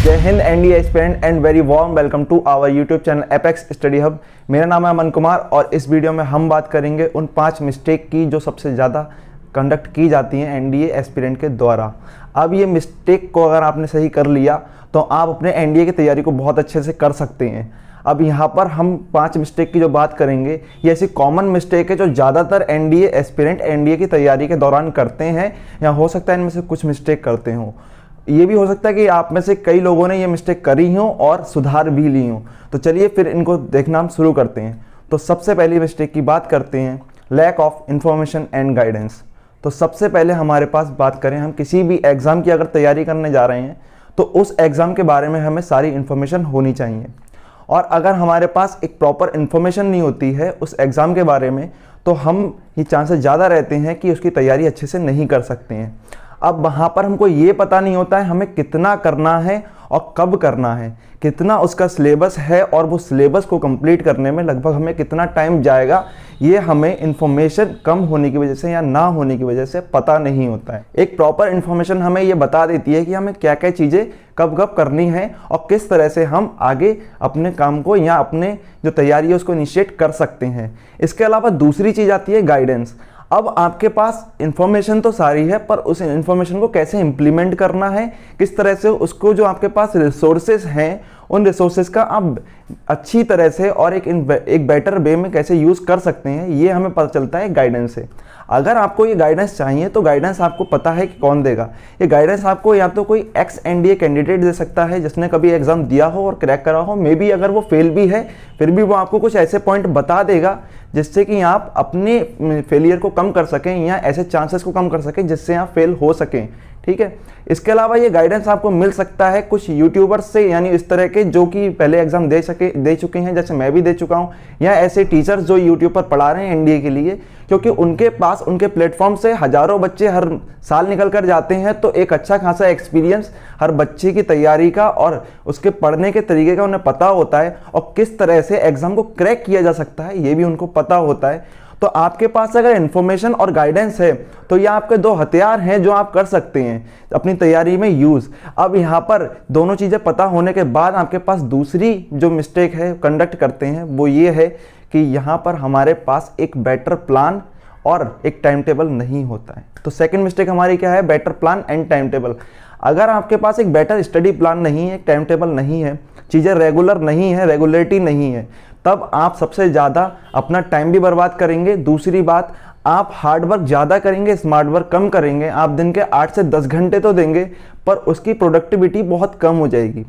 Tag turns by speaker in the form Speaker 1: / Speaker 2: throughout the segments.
Speaker 1: जय हिंद NDA aspirant and very warm welcome to our YouTube channel apex study hub. मेरा नाम है अमन कुमार और इस वीडियो में हम बात करेंगे उन 5 मिस्टेक की जो सबसे ज़्यादा कंडक्ट की जाती हैं एनडीए एस्पिरेंट के द्वारा। अब ये मिस्टेक को अगर आपने सही कर लिया तो आप अपने एनडीए की तैयारी को बहुत अच्छे से कर सकते हैं। अब यहाँ पर हम 5 मिस्टेक की जो बात करेंगे ये ऐसी कॉमन मिस्टेक है जो ज़्यादातर एनडीए एस्पिरेंट एनडीए की तैयारी के दौरान करते हैं, या हो सकता है इनमें से कुछ मिस्टेक करते हों। ये भी हो सकता है कि आप में से कई लोगों ने ये मिस्टेक करी हों और सुधार भी ली हों। तो चलिए फिर इनको देखना हम शुरू करते हैं। तो सबसे पहली मिस्टेक की बात करते हैं, lack of information and guidance. तो सबसे पहले हमारे पास बात करें, हम किसी भी एग्ज़ाम की अगर तैयारी करने जा रहे हैं तो उस एग्ज़ाम के बारे में हमें सारी इन्फॉर्मेशन होनी चाहिए। और अगर हमारे पास एक प्रॉपर इन्फॉर्मेशन नहीं होती है उस एग्ज़ाम के बारे में तो हम ये चांसेस ज़्यादा रहते हैं कि उसकी तैयारी अच्छे से नहीं कर सकते हैं। अब वहाँ पर हमको ये पता नहीं होता है हमें कितना करना है और कब करना है, कितना उसका सिलेबस है और वो सिलेबस को कंप्लीट करने में लगभग हमें कितना टाइम जाएगा, ये हमें इन्फॉर्मेशन कम होने की वजह से या ना होने की वजह से पता नहीं होता है। एक प्रॉपर इन्फॉर्मेशन हमें ये बता देती है कि हमें क्या क्या चीज़ें कब कब करनी है और किस तरह से हम आगे अपने काम को या अपने जो तैयारी है उसको इनिशिएट कर सकते हैं। इसके अलावा दूसरी चीज़ आती है गाइडेंस। अब आपके पास इन्फॉर्मेशन तो सारी है पर उस इन्फॉर्मेशन को कैसे इम्प्लीमेंट करना है, किस तरह से उसको जो आपके पास रिसोर्सेज हैं उन रिसोर्सेज का आप अच्छी तरह से और एक बेटर वे में कैसे यूज़ कर सकते हैं, ये हमें पता चलता है गाइडेंस से। अगर आपको ये गाइडेंस चाहिए तो गाइडेंस आपको पता है कि कौन देगा। ये गाइडेंस आपको या तो कोई एक्स एनडीए कैंडिडेट दे सकता है जिसने कभी एग्जाम दिया हो और क्रैक करा हो, मे बी अगर वो फेल भी है फिर भी वो आपको कुछ ऐसे पॉइंट बता देगा जिससे कि आप अपने फेलियर को कम कर सकें या ऐसे चांसेस को कम कर सकें जिससे आप फेल हो सकें। ठीक है, इसके अलावा ये गाइडेंस आपको मिल सकता है कुछ यूट्यूबर्स से, यानी इस तरह के जो कि पहले एग्जाम दे चुके हैं, जैसे मैं भी दे चुका हूं, या ऐसे टीचर्स जो यूट्यूब पर पढ़ा रहे हैं एनडीए के लिए, क्योंकि उनके पास उनके प्लेटफॉर्म से हजारों बच्चे हर साल निकल कर जाते हैं। तो एक अच्छा खासा एक्सपीरियंस हर बच्चे की तैयारी का और उसके पढ़ने के तरीके का उन्हें पता होता है और किस तरह से एग्जाम को क्रैक किया जा सकता है ये भी उनको पता होता है। तो आपके पास अगर इन्फॉर्मेशन और गाइडेंस है तो ये आपके 2 हथियार हैं जो आप कर सकते हैं अपनी तैयारी में यूज़। अब यहाँ पर दोनों चीज़ें पता होने के बाद आपके पास दूसरी जो मिस्टेक है कंडक्ट करते हैं वो ये है कि यहाँ पर हमारे पास एक बेटर प्लान और एक टाइम टेबल नहीं होता है। तो सेकंड मिस्टेक हमारी क्या है, better plan and time table. अगर आपके पास एक बेटर स्टडी प्लान नहीं है, एक टाइम टेबल नहीं है, चीज़ें रेगुलर नहीं है, रेगुलरिटी नहीं है, तब आप सबसे ज़्यादा अपना टाइम भी बर्बाद करेंगे। दूसरी बात, आप हार्ड वर्क ज़्यादा करेंगे, स्मार्ट वर्क कम करेंगे। आप दिन के 8 से 10 घंटे तो देंगे पर उसकी प्रोडक्टिविटी बहुत कम हो जाएगी।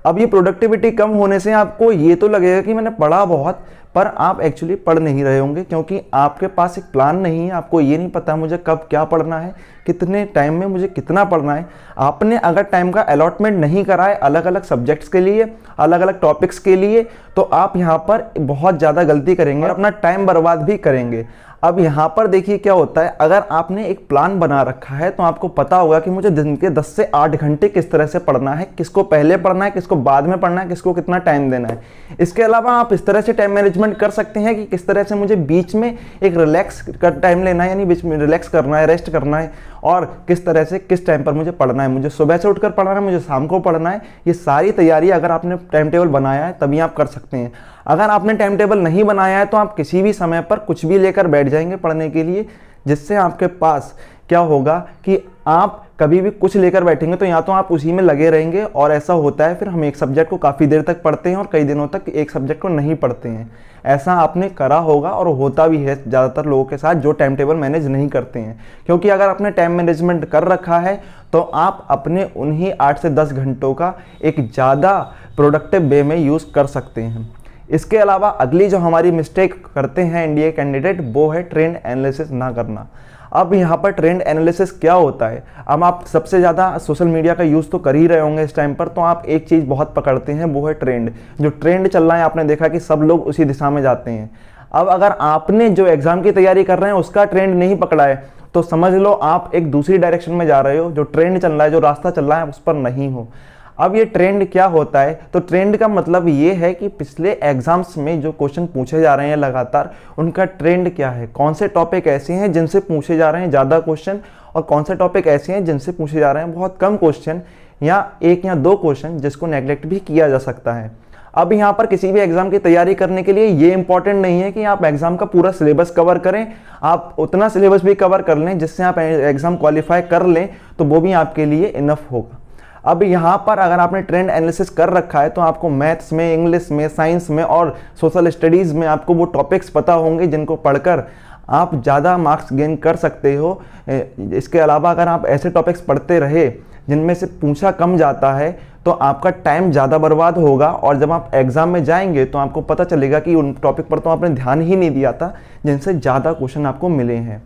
Speaker 1: अब ये प्रोडक्टिविटी कम होने से आपको ये तो लगेगा कि मैंने पढ़ा बहुत, पर आप एक्चुअली पढ़ नहीं रहे होंगे क्योंकि आपके पास एक प्लान नहीं है। आपको ये नहीं पता मुझे कब क्या पढ़ना है, कितने टाइम में मुझे कितना पढ़ना है। आपने अगर टाइम का अलॉटमेंट नहीं करा है अलग अलग सब्जेक्ट्स के लिए, अलग अलग टॉपिक्स के लिए, तो आप यहाँ पर बहुत ज़्यादा गलती करेंगे और अपना टाइम बर्बाद भी करेंगे। अब यहाँ पर देखिए क्या होता है, अगर आपने एक प्लान बना रखा है तो आपको पता होगा कि मुझे दिन के 10 से 8 घंटे किस तरह से पढ़ना है, किसको पहले पढ़ना है, किसको बाद में पढ़ना है, किसको कितना टाइम देना है। इसके अलावा आप इस तरह से टाइम मैनेजमेंट कर सकते हैं कि किस तरह से मुझे बीच में एक रिलैक्स कर टाइम लेना है, यानी बीच में रिलैक्स करना है, रेस्ट करना है, और किस तरह से किस टाइम पर मुझे पढ़ना है, मुझे सुबह से उठकर पढ़ना है, मुझे शाम को पढ़ना है। ये सारी तैयारी अगर आपने टाइम टेबल बनाया है तभी आप कर सकते हैं। अगर आपने टाइम टेबल नहीं बनाया है तो आप किसी भी समय पर कुछ भी लेकर बैठ जाएंगे पढ़ने के लिए, जिससे आपके पास क्या होगा कि आप कभी भी कुछ लेकर बैठेंगे तो या तो आप उसी में लगे रहेंगे, और ऐसा होता है फिर हम एक सब्जेक्ट को काफ़ी देर तक पढ़ते हैं और कई दिनों तक एक सब्जेक्ट को नहीं पढ़ते हैं। ऐसा आपने करा होगा और होता भी है ज़्यादातर लोगों के साथ जो टाइम टेबल मैनेज नहीं करते हैं। क्योंकि अगर आपने टाइम मैनेजमेंट कर रखा है तो आप अपने उन्हीं 8 से 10 घंटों का एक ज़्यादा प्रोडक्टिव वे में यूज़ कर सकते हैं। इसके अलावा अगली जो हमारी मिस्टेक करते हैं एनडीए कैंडिडेट वो है ट्रेंड एनालिसिस ना करना। अब यहाँ पर ट्रेंड एनालिसिस क्या होता है, अब आप सबसे ज़्यादा सोशल मीडिया का यूज़ तो कर ही रहे होंगे इस टाइम पर, तो आप एक चीज़ बहुत पकड़ते हैं वो है ट्रेंड। जो ट्रेंड चल रहा है आपने देखा कि सब लोग उसी दिशा में जाते हैं। अब अगर आपने जो एग्ज़ाम की तैयारी कर रहे हैं उसका ट्रेंड नहीं पकड़ा है तो समझ लो आप एक दूसरी डायरेक्शन में जा रहे हो, जो ट्रेंड चल रहा है, जो रास्ता चल रहा है उस पर नहीं हो। अब ये ट्रेंड क्या होता है, तो ट्रेंड का मतलब ये है कि पिछले एग्जाम्स में जो क्वेश्चन पूछे जा रहे हैं लगातार उनका ट्रेंड क्या है, कौन से टॉपिक ऐसे हैं जिनसे पूछे जा रहे हैं ज़्यादा क्वेश्चन और कौन से टॉपिक ऐसे हैं जिनसे पूछे जा रहे हैं बहुत कम क्वेश्चन। या एक या दो क्वेश्चन जिसको नेगलेक्ट भी किया जा सकता है। अब यहाँ पर किसी भी एग्जाम की तैयारी करने के लिए ये इंपॉर्टेंट नहीं है कि आप एग्जाम का पूरा सिलेबस कवर करें, आप उतना सिलेबस भी कवर कर लें जिससे आप एग्जाम क्वालिफाई कर लें तो वो भी आपके लिए इनफ होगा। अब यहाँ पर अगर आपने ट्रेंड एनालिसिस कर रखा है तो आपको मैथ्स में, इंग्लिश में, साइंस में और सोशल स्टडीज़ में आपको वो टॉपिक्स पता होंगे जिनको पढ़कर आप ज़्यादा मार्क्स गेन कर सकते हो। इसके अलावा अगर आप ऐसे टॉपिक्स पढ़ते रहे जिनमें से पूछा कम जाता है तो आपका टाइम ज़्यादा बर्बाद होगा और जब आप एग्ज़ाम में जाएंगे तो आपको पता चलेगा कि उन टॉपिक पर तो आपने ध्यान ही नहीं दिया था जिनसे ज़्यादा क्वेश्चन आपको मिले हैं।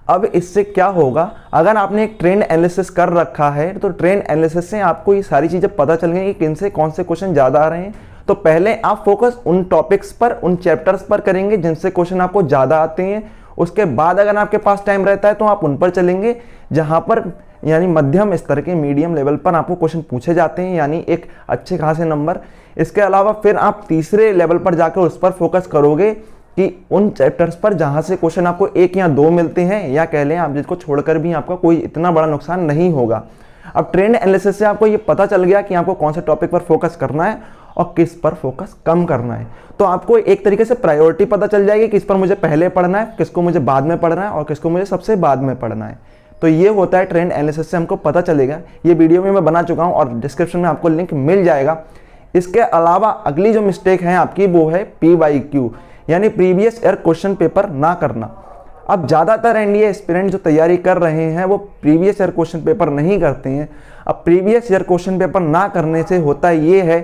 Speaker 1: अब इससे क्या होगा, अगर आपने एक ट्रेंड एनालिसिस कर रखा है तो ट्रेंड एनालिसिस से आपको ये सारी चीज़ें पता चल गई कि किन से कौन से क्वेश्चन ज़्यादा आ रहे हैं। तो पहले आप फोकस उन टॉपिक्स पर, उन चैप्टर्स पर करेंगे जिनसे क्वेश्चन आपको ज़्यादा आते हैं। उसके बाद अगर आपके पास टाइम रहता है तो आप उन पर चलेंगे जहाँ पर यानी मध्यम स्तर के, मीडियम लेवल पर आपको क्वेश्चन पूछे जाते हैं, यानी एक अच्छे खासे नंबर। इसके अलावा फिर आप तीसरे लेवल पर जाकर उस पर फोकस करोगे कि उन चैप्टर्स पर जहाँ से क्वेश्चन आपको एक या दो मिलते हैं, या कह लें आप जिसको छोड़कर भी आपका कोई इतना बड़ा नुकसान नहीं होगा। अब ट्रेंड एनालिसिस से आपको ये पता चल गया कि आपको कौन से टॉपिक पर फोकस करना है और किस पर फोकस कम करना है। तो आपको एक तरीके से प्रायोरिटी पता चल जाएगी किस पर मुझे पहले पढ़ना है, किसको मुझे बाद में पढ़ना है और किसको मुझे सबसे बाद में पढ़ना है। तो ये होता है ट्रेंड एनालिसिस से हमको पता चलेगा। ये वीडियो में मैं बना चुका हूँ और डिस्क्रिप्शन में आपको लिंक मिल जाएगा। इसके अलावा अगली जो मिस्टेक है आपकी वो है PYQ यानी प्रीवियस ईयर क्वेश्चन पेपर ना करना। अब ज़्यादातर एनडीए एस्पिरेंट जो तैयारी कर रहे हैं वो प्रीवियस ईयर क्वेश्चन पेपर नहीं करते हैं। अब प्रीवियस ईयर क्वेश्चन पेपर ना करने से होता ये है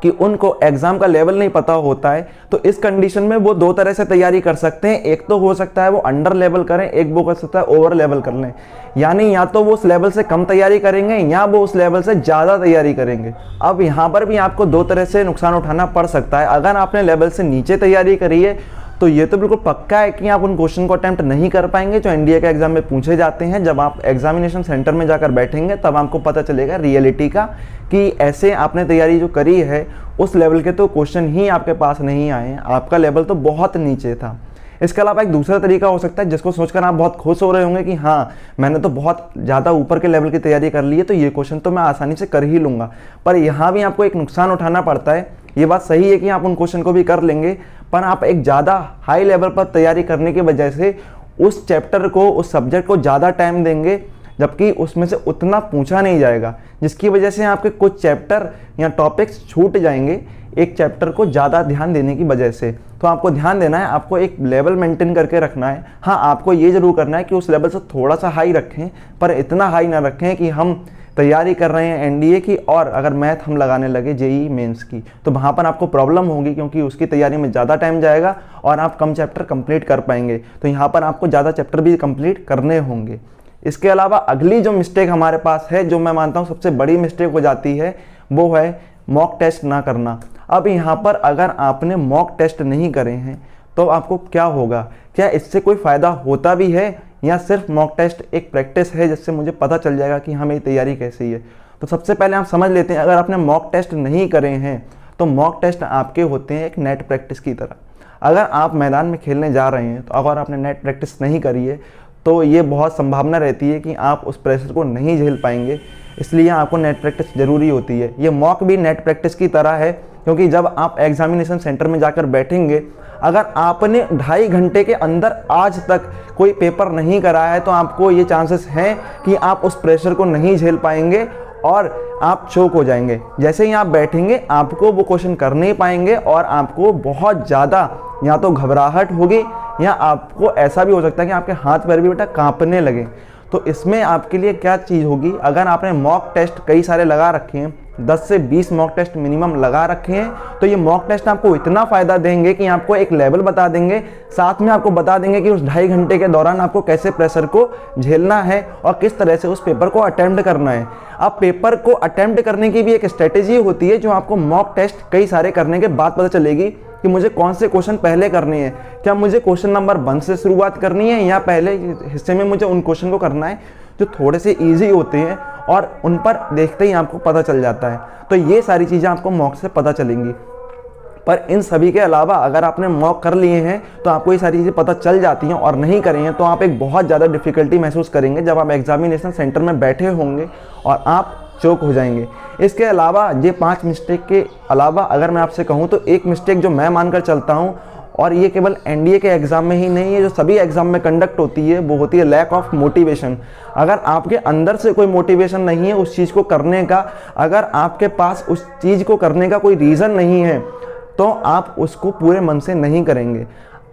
Speaker 1: कि उनको एग्जाम का लेवल नहीं पता होता है। तो इस कंडीशन में वो दो तरह से तैयारी कर सकते हैं। एक तो हो सकता है वो अंडर लेवल करें, एक वो कर सकता है ओवर लेवल कर लें, यानी या तो वो उस लेवल से कम तैयारी करेंगे या वो उस लेवल से ज़्यादा तैयारी करेंगे। अब यहाँ पर भी आपको दो तरह से नुकसान उठाना पड़ सकता है। अगर आपने लेवल से नीचे तैयारी करी है तो ये तो बिल्कुल पक्का है कि आप उन क्वेश्चन को अटेम्प्ट नहीं कर पाएंगे जो एनडीए के एग्जाम में पूछे जाते हैं। जब आप एग्जामिनेशन सेंटर में जाकर बैठेंगे तब आपको पता चलेगा रियलिटी का कि ऐसे आपने तैयारी जो करी है उस लेवल के तो क्वेश्चन ही आपके पास नहीं आए हैं, आपका लेवल तो बहुत नीचे था। इसके अलावा एक दूसरा तरीका हो सकता है जिसको सोचकर आप बहुत खुश हो रहे होंगे कि हाँ मैंने तो बहुत ज़्यादा ऊपर के लेवल की तैयारी कर ली है तो ये क्वेश्चन तो मैं आसानी से कर ही लूँगा। पर यहाँ भी आपको एक नुकसान उठाना पड़ता है। ये बात सही है कि आप उन क्वेश्चन को भी कर लेंगे, पर आप एक ज़्यादा हाई लेवल पर तैयारी करने की वजह से उस चैप्टर को, उस सब्जेक्ट को ज़्यादा टाइम देंगे जबकि उसमें से उतना पूछा नहीं जाएगा, जिसकी वजह से आपके कुछ चैप्टर या टॉपिक्स छूट जाएंगे एक चैप्टर को ज़्यादा ध्यान देने की वजह से। तो आपको ध्यान देना है, आपको एक लेवल मेंटेन करके रखना है। हाँ, आपको ये ज़रूर करना है कि उस लेवल से थोड़ा सा हाई रखें, पर इतना हाई ना रखें कि हम तैयारी कर रहे हैं एनडीए की और अगर मैथ हम लगाने लगे जेईई मेंस की तो वहाँ पर आपको प्रॉब्लम होगी, क्योंकि उसकी तैयारी में ज़्यादा टाइम जाएगा और आप कम चैप्टर कंप्लीट कर पाएंगे। तो यहाँ पर आपको ज़्यादा चैप्टर भी कंप्लीट करने होंगे। इसके अलावा अगली जो मिस्टेक हमारे पास है, जो मैं मानता हूँ सबसे बड़ी मिस्टेक हो जाती है, वो है मॉक टेस्ट ना करना। अब यहाँ पर अगर आपने मॉक टेस्ट नहीं करे हैं तो आपको क्या होगा, क्या इससे कोई फ़ायदा होता भी है या सिर्फ मॉक टेस्ट एक प्रैक्टिस है जिससे मुझे पता चल जाएगा कि हाँ मेरी तैयारी कैसी है। तो सबसे पहले आप समझ लेते हैं, अगर आपने मॉक टेस्ट नहीं करे हैं तो मॉक टेस्ट आपके होते हैं एक नेट प्रैक्टिस की तरह। अगर आप मैदान में खेलने जा रहे हैं तो अगर आपने नेट प्रैक्टिस नहीं करी है तो ये बहुत संभावना रहती है कि आप उस प्रेशर को नहीं झेल पाएंगे, इसलिए आपको नेट प्रैक्टिस ज़रूरी होती है। ये मॉक भी नेट प्रैक्टिस की तरह है, क्योंकि जब आप एग्जामिनेशन सेंटर में जाकर बैठेंगे, अगर आपने 2.5 घंटे के अंदर आज तक कोई पेपर नहीं कराया है तो आपको ये चांसेस हैं कि आप उस प्रेशर को नहीं झेल पाएंगे और आप चोक हो जाएंगे। जैसे ही आप बैठेंगे आपको वो क्वेश्चन कर नहीं पाएंगे और आपको बहुत ज़्यादा या तो घबराहट होगी या आपको ऐसा भी हो सकता है कि आपके हाथ पैर भी बेटा कांपने लगे। तो इसमें आपके लिए क्या चीज़ होगी, अगर आपने मॉक टेस्ट कई सारे लगा रखे हैं, 10 से 20 मॉक टेस्ट मिनिमम लगा रखे हैं, तो ये मॉक टेस्ट आपको इतना फ़ायदा देंगे कि आपको एक लेवल बता देंगे, साथ में आपको बता देंगे कि उस 2.5 घंटे के दौरान आपको कैसे प्रेशर को झेलना है और किस तरह से उस पेपर को अटेम्प्ट करना है। अब पेपर को अटेम्प्ट करने की भी एक स्ट्रेटेजी होती है जो आपको मॉक टेस्ट कई सारे करने के बाद पता चलेगी कि मुझे कौन से क्वेश्चन पहले करने हैं। क्या मुझे क्वेश्चन नंबर 1 से शुरुआत करनी है या पहले हिस्से में मुझे उन क्वेश्चन को करना है जो थोड़े से ईजी होते हैं और उन पर देखते ही आपको पता चल जाता है। तो ये सारी चीज़ें आपको मॉक से पता चलेंगी। पर इन सभी के अलावा अगर आपने मॉक कर लिए हैं तो आपको ये सारी चीज़ें पता चल जाती हैं, और नहीं करें तो आप एक बहुत ज़्यादा डिफ़िकल्टी महसूस करेंगे जब आप एग्जामिनेशन सेंटर में बैठे होंगे और आप चोक हो जाएंगे। इसके अलावा ये 5 मिस्टेक के अलावा अगर मैं आपसे कहूँ तो एक मिस्टेक जो मैं मानकर चलता हूँ, और ये केवल एनडीए के एग्ज़ाम में ही नहीं है, जो सभी एग्ज़ाम में कंडक्ट होती है, वो होती है लैक ऑफ मोटिवेशन। अगर आपके अंदर से कोई मोटिवेशन नहीं है उस चीज़ को करने का, अगर आपके पास उस चीज़ को करने का कोई रीज़न नहीं है, तो आप उसको पूरे मन से नहीं करेंगे।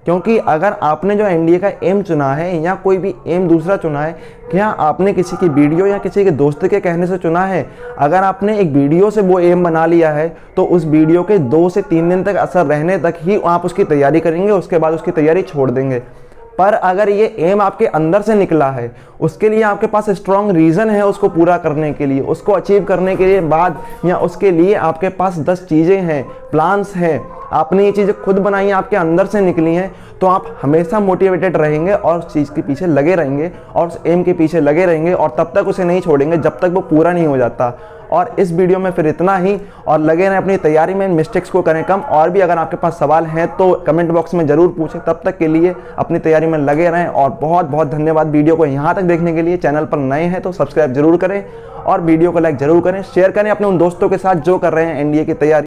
Speaker 1: क्योंकि अगर आपने जो एनडीए का एम चुना है या कोई भी एम दूसरा चुना है, क्या आपने किसी की वीडियो या किसी के दोस्त के कहने से चुना है? अगर आपने एक वीडियो से वो एम बना लिया है तो उस वीडियो के 2 से 3 दिन तक असर रहने तक ही आप उसकी तैयारी करेंगे, उसके बाद उसकी तैयारी छोड़ देंगे। पर अगर ये एम आपके अंदर से निकला है, उसके लिए आपके पास स्ट्रॉन्ग रीज़न है उसको पूरा करने के लिए, उसको अचीव करने के लिए बाद, या उसके लिए आपके पास 10 चीज़ें हैं, प्लान्स हैं, आपने ये चीज़ें खुद बनाई हैं, आपके अंदर से निकली हैं, तो आप हमेशा मोटिवेटेड रहेंगे और उस चीज़ के पीछे लगे रहेंगे और उस एम के पीछे लगे रहेंगे और तब तक उसे नहीं छोड़ेंगे जब तक वो पूरा नहीं हो जाता। और इस वीडियो में फिर इतना ही, और लगे रहें अपनी तैयारी में, मिस्टेक्स को करें कम। और भी अगर आपके पास सवाल हैं तो कमेंट बॉक्स में ज़रूर पूछें। तब तक के लिए अपनी तैयारी में लगे रहें और बहुत बहुत धन्यवाद वीडियो को यहाँ तक देखने के लिए। चैनल पर नए हैं तो सब्सक्राइब जरूर करें और वीडियो को लाइक ज़रूर करें, शेयर करें अपने उन दोस्तों के साथ जो कर रहे हैं एनडीए की तैयारी।